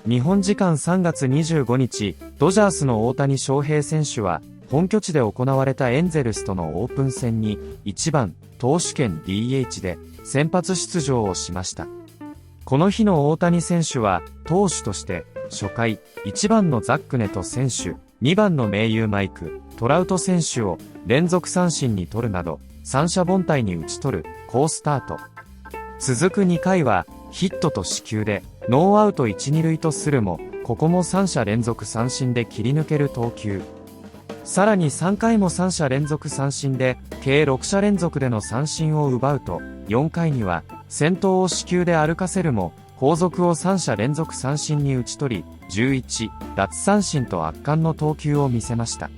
日本時間3月25日、ドジャースの大谷翔平選手は、本拠地で行われたエンゼルスとのオープン戦に、1番、投手兼 DH で先発出場をしました。この日の大谷選手は、投手として、初回、1番のザックネト選手、2番の盟友マイク、トラウト選手を連続三振に取るなど、三者凡退に打ち取る好スタート。続く2回は、ヒットと四球で、ノーアウト1、2塁とするも、ここも3者連続三振で切り抜ける投球。さらに3回も3者連続三振で、計6者連続での三振を奪うと、4回には、先頭を四球で歩かせるも、後続を3者連続三振に打ち取り、11奪三振と圧巻の投球を見せました。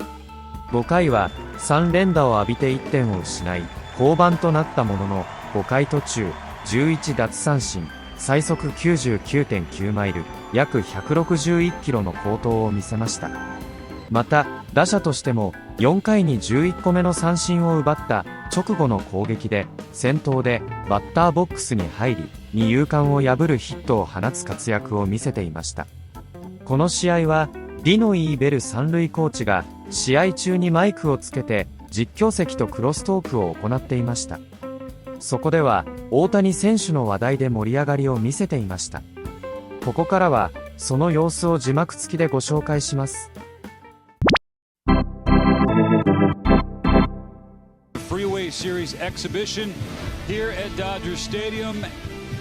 5回は、3連打を浴びて1点を失い、降板となったものの、5回途中、11奪三振、最速 99.9 マイル、約161キロの好投を見せました。また、打者としても、4回に11個目の三振を奪った直後の攻撃で、先頭でバッターボックスに入り、二遊間を破るヒットを放つ活躍を見せていました。この試合は、ディノ三塁コーチが、試合中にマイクをつけて、実況席とクロストークを行っていました。そこでは、大谷選手の話題で盛り上がりを見せていました。ここからは、その様子を字幕付きでご紹介します。Freeway Series exhibition here at Dodger Stadium,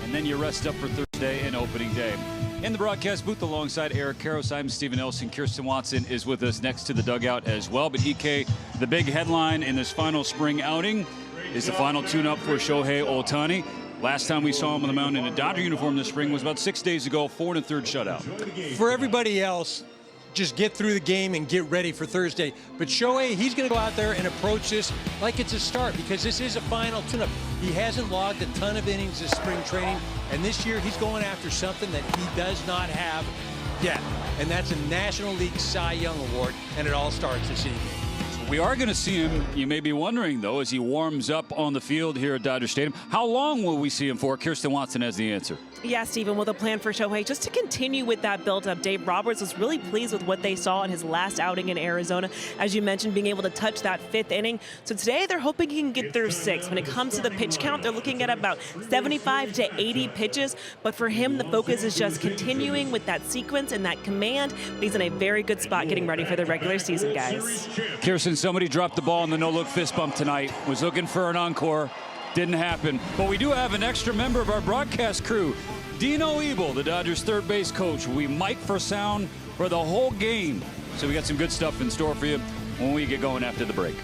and then you rest up for Thursday and opening day. In the broadcast booth alongside Eric Karros, I'm Stephen Nelson. Kirsten Watson is with us next to the dugout as well. But EK, the big headline in this final spring outing is the final tune-up for Shohei Ohtani. Last time we saw him on the mound in a Dodger uniform this spring was about 6 days ago, 4 1/3 shutout. For everybody else, just get through the game and get ready for Thursday. But Shohei, he's going to go out there and approach this like it's a start because this is a final tune-up. He hasn't logged a ton of innings this spring training, and this year he's going after something that he does not have yet, and that's a National League Cy Young Award, and it all starts this evening. We are going to see him, you may be wondering, though, as he warms up on the field here at Dodger Stadium. How long will we see him for? Kirsten Watson has the answer. Yeah, Stephen, well, the plan for Shohei, just to continue with that build-up. Dave Roberts was really pleased with what they saw in his last outing in Arizona. As you mentioned, being able to touch that 5th inning. So today, they're hoping he can get through 6. When it comes to the pitch count, they're looking at about 75 to 80 pitches. But for him, the focus is just continuing with that sequence and that command. But he's in a very good spot getting ready for the regular season, guys. Kirsten, somebody dropped the ball in the no-look fist bump tonight. Was looking for an encore. Didn't happen. But we do have an extra member of our broadcast crew. Dino the Dodgers' third base coach, will be mic for sound for the whole game. So we got some good stuff in store for you when we get going after the break.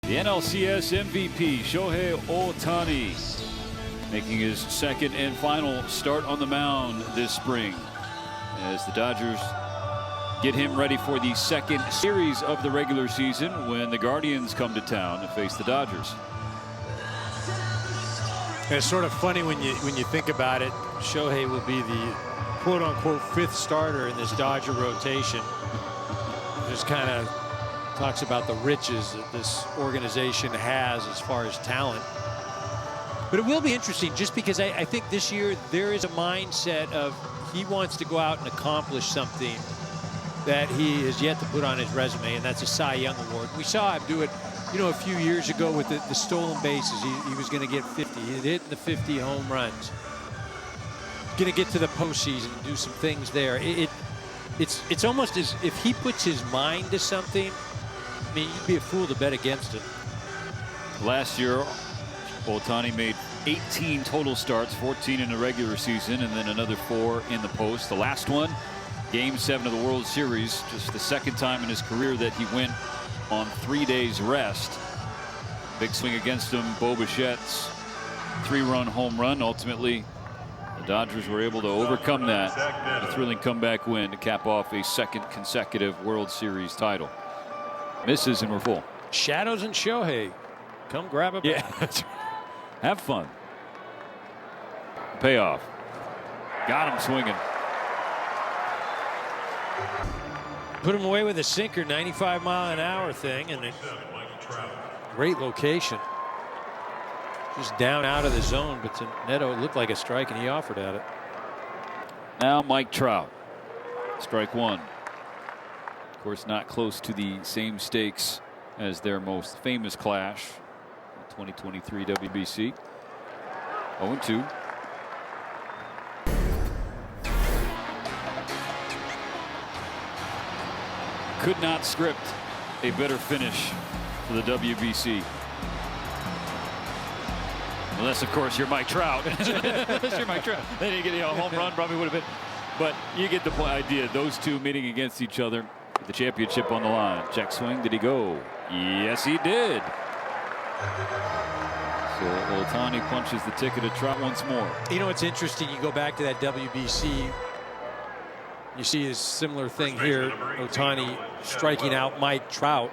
The NLCS MVP, Shohei Ohtani, making his second and final start on the mound this spring as the Dodgers get him ready for the second series of the regular season when the Guardians come to town to face the Dodgers. It's sort of funny when you think about it. Shohei will be the quote-unquote 5th starter in this Dodger rotation. Just kind of talks about the riches that this organization has as far as talent. But it will be interesting just because I think this year there is a mindset of he wants to go out and accomplish something that he has yet to put on his resume, and that's a Cy Young Award. We saw him do it, you know, a few years ago with the stolen bases. He was going to get 50. He hit the 50 home runs. Going to get to the postseason and do some things there. It's almost as if he puts his mind to something. I mean, you'd be a fool to bet against it. Last year, Ohtani made 18 total starts, 14 in the regular season, and then another 4 in the post. The last one, Game 7 of the World Series, just the second time in his career that he went on 3 days rest. Big swing against him, Bo Bichette's 3-run home run. Ultimately, the Dodgers were able to overcome that. A thrilling comeback win to cap off a second consecutive World Series title. Misses and we're full. Shadows and Shohei. Come grab a bat. Yeah, have fun. Payoff. Got him swinging. Put him away with a sinker, 95-mile-an-hour thing, and a great location. Just down out of the zone, but to Neto, it looked like a strike, and he offered at it. Now Mike Trout. Strike one. Of course, not close to the same stakes as their most famous clash, the 2023 WBC. 0-2. Could not script a better finish for the WBC. Unless, of course, you're Mike Trout. Unless you're Mike Trout. Then you get a home run, probably would have been. But you get the idea. Those two meeting against each other with the championship on the line. Check swing. Did he go? Yes, he did. So Ohtani punches the ticket of Trout once more. You know, it's interesting. You go back to that WBC. You see a similar thing here. Ohtani striking out Mike Trout.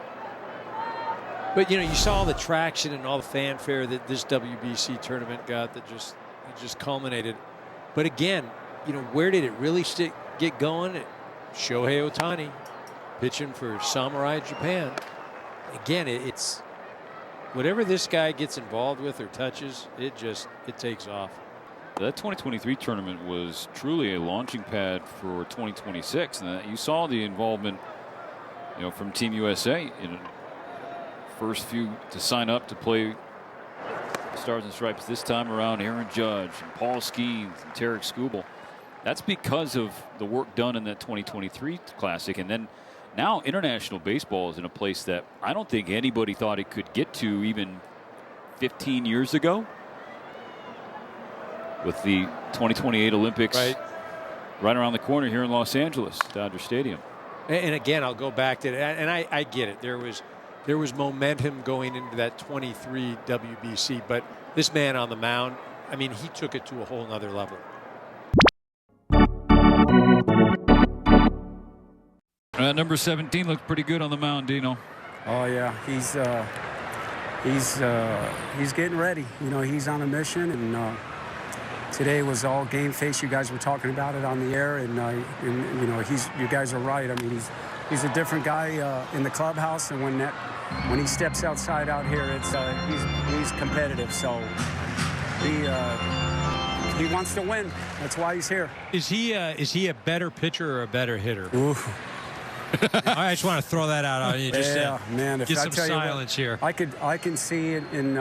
But, you know, you saw the traction and all the fanfare that this WBC tournament got that just culminated. But again, you know, where did it really get going? Shohei Ohtani pitching for Samurai Japan. Again, it's whatever this guy gets involved with or touches, it takes off. That 2023 tournament was truly a launching pad for 2026. And you saw the involvement, you know, from Team USA in first few to sign up to play Stars and Stripes this time around. Aaron Judge and Paul Skeens and Tarek Skubal. That's because of the work done in that 2023 Classic. And then now international baseball is in a place that I don't think anybody thought it could get to even 15 years ago. With the 2028 Olympics right around the corner here in Los Angeles, Dodger Stadium. And again, I'll go back to that, and I get it. There was momentum going into that 23 WBC, but this man on the mound, I mean, he took it to a whole nother level. Number 17 looked pretty good on the mound, Dino. Oh yeah, he's getting ready. You know, he's on a mission, and today was all game face. You guys were talking about it on the air, and you know, you guys are right. I mean, he's a different guy in the clubhouse, and when he steps outside out here, it's he's competitive. So he wants to win. That's why he's here. Is he a better pitcher or a better hitter? Ooh. I just want to throw that out on you. Just man, if get I some tell silence you what, here. I can see it in.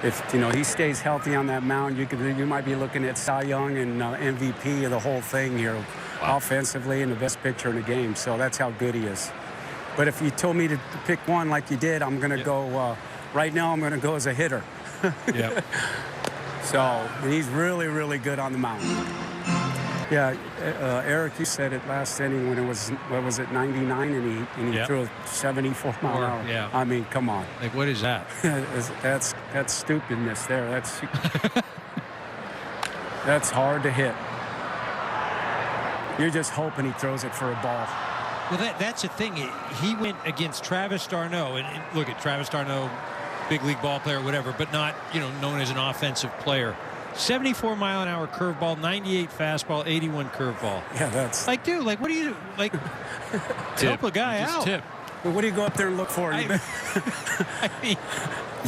If you know he stays healthy on that mound, you might be looking at Cy Young and MVP of the whole thing here, offensively, and the best pitcher in the game. So that's how good he is. But if you told me to pick one like you did, I'm going to go. Right now, I'm going to go as a hitter. Yeah. So he's really, really good on the mound. Yeah, Eric, you said it last inning when it was, what was it, 99, and he threw a 74 mile an hour. Yeah. I mean, come on. Like, what is that? That's stupidness there. That's hard to hit. You're just hoping he throws it for a ball. Well, that's the thing. He went against Travis d'Arnaud, and look at Travis d'Arnaud, big league ball player, whatever, but not, you know, known as an offensive player. 74 mile an hour curveball, 98 fastball, 81 curveball. Yeah, that's like, dude, like, what do you like? Help a guy out. Tip. Well, what do you go up there and look for? I mean,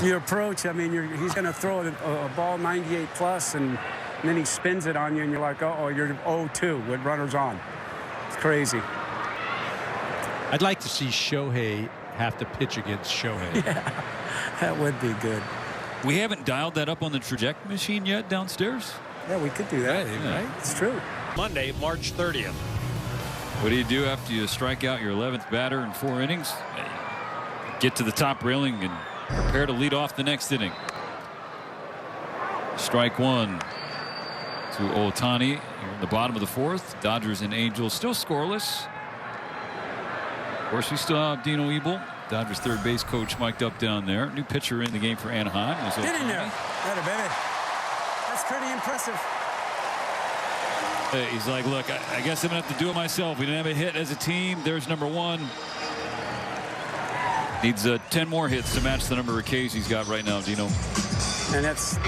you approach. I mean, he's going to throw a ball 98 plus, and then he spins it on you, and you're like, oh, you're 0-2 with runners on. It's crazy. I'd like to see Shohei have to pitch against Shohei. Yeah, that would be good. We haven't dialed that up on the trajectory machine yet downstairs. Yeah, we could do that. Right? It's true. Monday, March 30th. What do you do after you strike out your 11th batter in 4 innings? Get to the top railing and prepare to lead off the next inning. Strike one to Ohtani here in the bottom of the 4th. Dodgers and Angels still scoreless. Of course, we still have Dino Ebel, Dodgers third base coach, mic'd up down there. New pitcher in the game for Anaheim. Get in there. That's pretty impressive. He's like, look, I guess I'm going to have to do it myself. We didn't have a hit as a team. There's number 1. Needs 10 more hits to match the number of Ks he's got right now, Dino. And that's,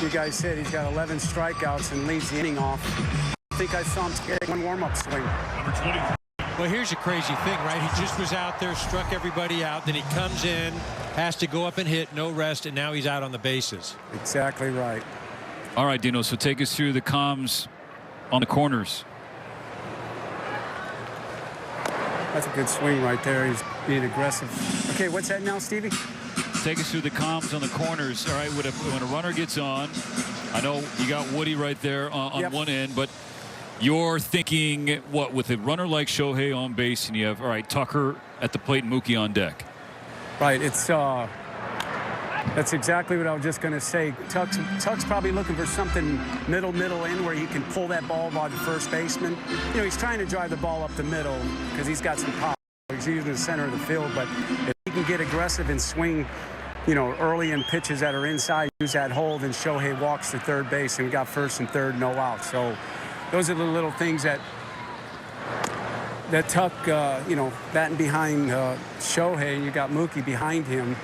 you guys said he's got 11 strikeouts and leads the inning off. I think I saw him take one warm-up swing. Number 20. Well, here's a crazy thing, right? He just was out there, struck everybody out, then he comes in, has to go up and hit, no rest, and now he's out on the bases. Exactly right. All right, Dino, so take us through the comms on the corners. That's a good swing right there. He's being aggressive. Okay, what's that now, Stevie? Take us through the comms on the corners. All right, when a runner gets on, I know you got Woody right there on Yep. one end, but you're thinking, what, with a runner like Shohei on base, and you have, all right, Tucker at the plate and Mookie on deck. Right, it's that's exactly what I was just going to say. Tuck's probably looking for something middle in where he can pull that ball by the first baseman. You know, he's trying to drive the ball up the middle because he's got some power. He's using the center of the field, but if he can get aggressive and swing, you know, early in pitches that are inside, use that hole, then Shohei walks to third base, and we got first and third, no out. So those are the little things that Tuck, you know, batting behind Shohei, you got Mookie behind him.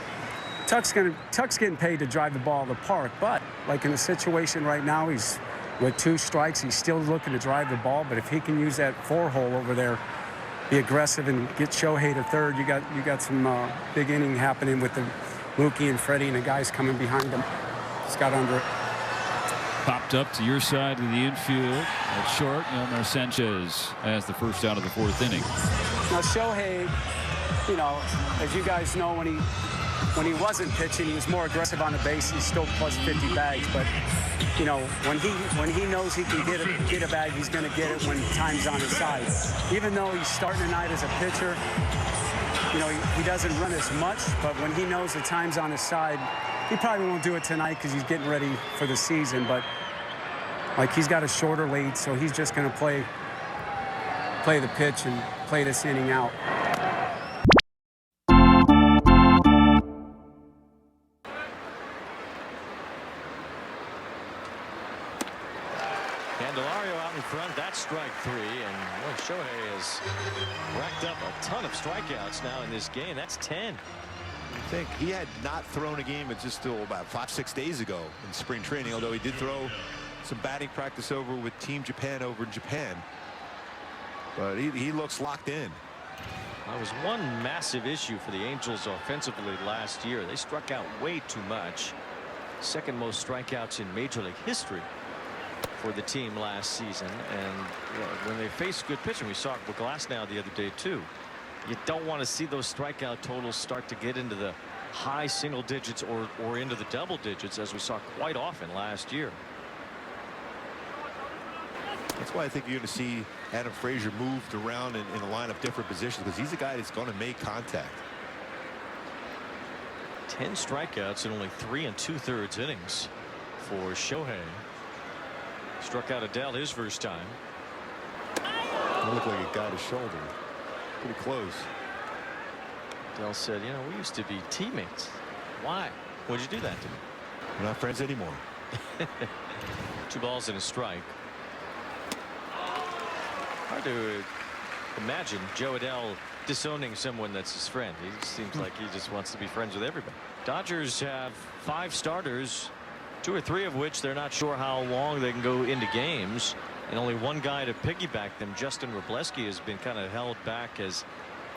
Tuck's getting paid to drive the ball to the park, but like in the situation right now, he's with 2 strikes, he's still looking to drive the ball, but if he can use that 4-hole over there, be aggressive and get Shohei to third, you got some big inning happening with the Mookie and Freddie and the guys coming behind him. Just got under it. Popped up to your side of the infield at short. Yelmer Sanchez has the first out of the 4th inning. Now Shohei, you know, as you guys know, when he wasn't pitching, he was more aggressive on the base. He's still plus 50 bags, but you know, when he knows he can get a bag, he's going to get it when time's on his side. Even though he's starting tonight as a pitcher, you know, he doesn't run as much, but when he knows the time's on his side, he probably won't do it tonight because he's getting ready for the season. But like, he's got a shorter lead, so he's just going to play the pitch and play this inning out. Candelario out in front, that's strike 3, and boy, Shohei has racked up a ton of strikeouts now in this game. That's 10. I think he had not thrown a game until just about 5-6 days ago in spring training, although he did throw some batting practice over with Team Japan over in Japan. But he looks locked in. That was one massive issue for the Angels offensively last year. They struck out way too much. Second most strikeouts in Major League history for the team last season. And when they face good pitching, we saw it with Glasnow the other day too. You don't want to see those strikeout totals start to get into the high single digits or into the double digits, as we saw quite often last year. That's why I think you're going to see Adam Frazier moved around in a line of different positions, because he's a guy that's going to make contact. 10 strikeouts in only 3 2/3 innings for Shohei. Struck out Adele his first time. It looked like it got his shoulder. Pretty close. Adele said, you know, we used to be teammates. Why? Why'd you do that to me? We're not friends anymore. 2 balls and a strike. Hard to imagine Joe Adele disowning someone that's his friend. He seems like he just wants to be friends with everybody. Dodgers have 5 starters, 2 or 3 of which they're not sure how long they can go into games, and only one guy to piggyback them. Justin Robleski has been kind of held back as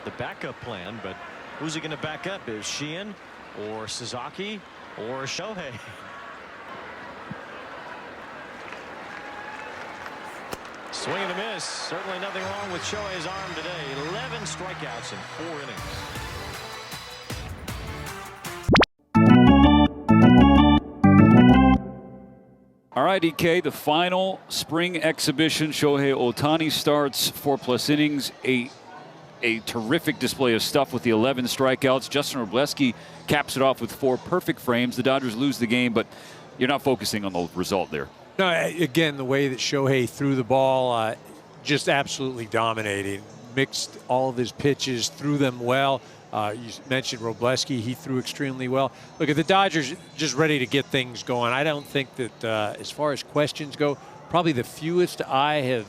the backup plan, but who's he going to back up? Is Sheehan or Sasaki or Shohei? Swing and a miss. Certainly nothing wrong with Shohei's arm today. 11 strikeouts in 4 innings. All right, EK, the final spring exhibition. Shohei Ohtani starts 4+ innings. A terrific display of stuff with the 11 strikeouts. Justin Robleski caps it off with 4 perfect frames. The Dodgers lose the game, but you're not focusing on the result there. No, again, the way that Shohei threw the ball, just absolutely dominating. Mixed all of his pitches, threw them well. You mentioned Robleski, he threw extremely well. Look, at the Dodgers just ready to get things going. I don't think that as far as questions go, probably the fewest I have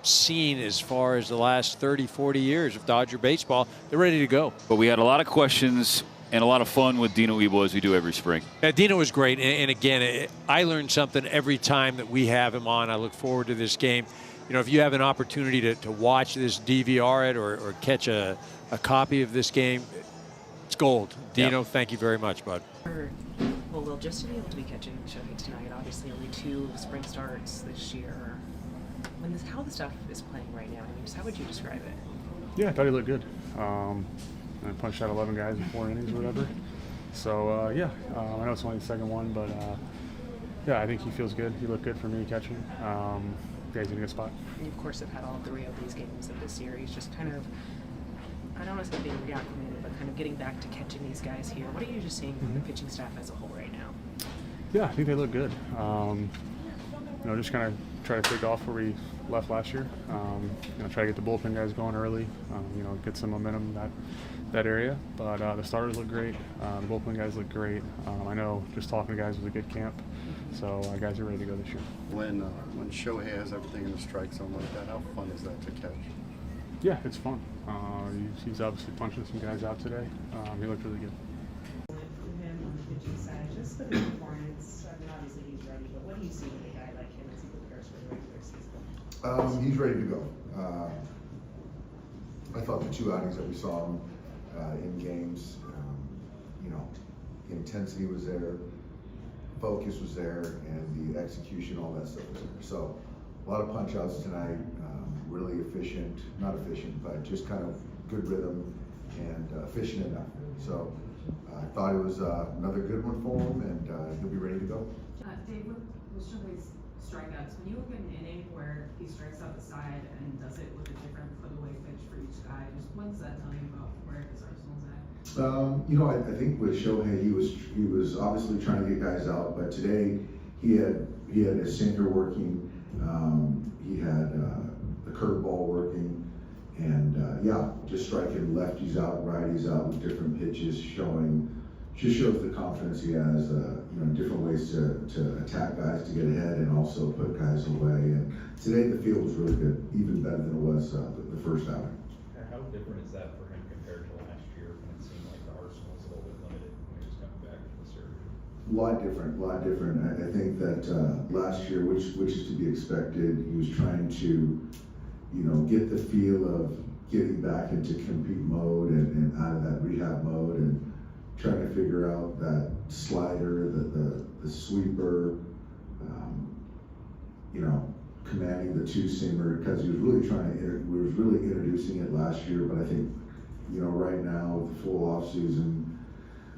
seen as far as the last 30, 40 years of Dodger baseball. They're ready to go. But we had a lot of questions and a lot of fun with Dino Ebo, as we do every spring. Yeah, Dino was great. And again, I learned something every time that we have him on. I look forward to this game. you know, if you have an opportunity to watch this, DVR it, or catch a copy of this game, it's gold. Dino, thank you very much, bud. Well, we'll just be able to be catching Shohei tonight. Obviously, only 2 spring starts this year. How the stuff is playing right now, how would you describe it? Yeah, I thought he looked good. I punched out 11 guys in 4 innings or whatever. So, I know it's only the second one, but I think he feels good. He looked good for me catching. He's in a good spot. You, of course, have had all 3 of these games of this series. Just kind of, I don't want to say being reacclimated, but kind of getting back to catching these guys here. What are you just seeing from the pitching staff as a whole right now? Yeah, I think they look good. Just kind of try to take off where we left last year. Try to get the bullpen guys going early. Get some momentum that area. But the starters look great. The bullpen guys look great. I know just talking to guys was a good camp. So guys are ready to go this year. When Shohei has everything in the strike zone like that, how fun is that to catch? Yeah, it's fun. He's obviously punching some guys out today. He looked really good. Him on the pitching side, just the performance. Obviously he's ready, but what do you see with a guy like him as he prepares for the regular season? He's ready to go. I thought the 2 outings that we saw him in games, the intensity was there, focus was there, and the execution, all that stuff was there. So a lot of punch outs tonight, really efficient, not efficient, but just kind of good rhythm and efficient enough. So I thought it was another good one for him, and he'll be ready to go. Dave, with Shohei's strikeouts, when you look at an inning where he strikes out the side and does it with a different put-away pitch for each guy, just what does that tell you about where his arsenal's at? I think with Shohei, he was obviously trying to get guys out, but today he had a sinker working, he had the curveball working, and just striking lefties out, righties out with different pitches, just shows the confidence he has, different ways to attack guys to get ahead and also put guys away. And today the field was really good, even better than it was the first outing. How different is that for him compared to last year when it seemed like the arsenal was a little bit limited when he was coming back from the surgery? A lot different. I think that last year, which is to be expected, he was trying to, get the feel of getting back into compete mode and out of that rehab mode and trying to figure out that slider, the sweeper, commanding the 2-seamer, because he was really introducing it last year. But I think, right now with the full off season,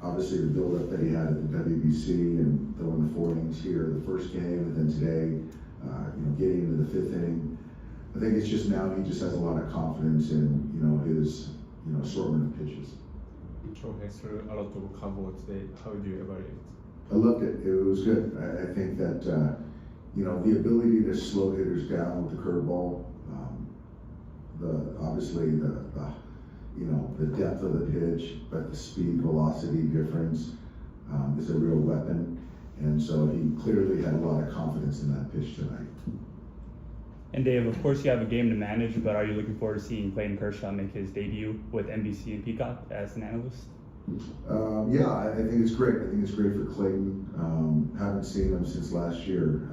obviously the buildup that he had at the WBC and throwing the 4 innings here, the first game, and then today, getting into the 5th inning, I think it's just now he just has a lot of confidence in, his, assortment of pitches. Shohei threw a lot of combo today. How do you evaluate it? I loved it. It was good. I think that, the ability to slow hitters down with the curveball, obviously the depth of the pitch, but the speed velocity difference is a real weapon. And so he clearly had a lot of confidence in that pitch tonight. And Dave, of course you have a game to manage, but are you looking forward to seeing Clayton Kershaw make his debut with NBC and Peacock as an analyst? I think it's great. I think it's great for Clayton. Haven't seen him since last year,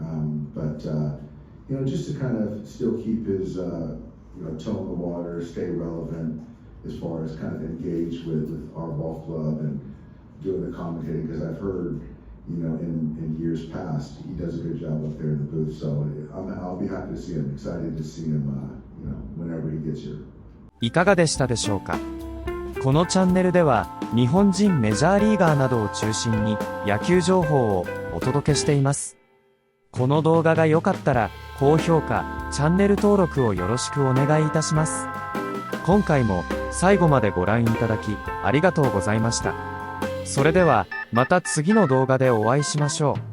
but just to kind of still keep his toe in the water, stay relevant as far as kind of engage with our ball club and doing the commentating, because I've heard in years past he does a good job up there in the booth. So I'll be happy to see him. Excited to see him whenever he gets here. いかがでしたでしょうか。このチャンネルでは日本人メジャーリーガーなどを中心に野球情報をお届けしています。この動画が良かったら高評価、チャンネル登録をよろしくお願いいたします。今回も最後までご覧いただきありがとうございました。それではまた次の動画でお会いしましょう。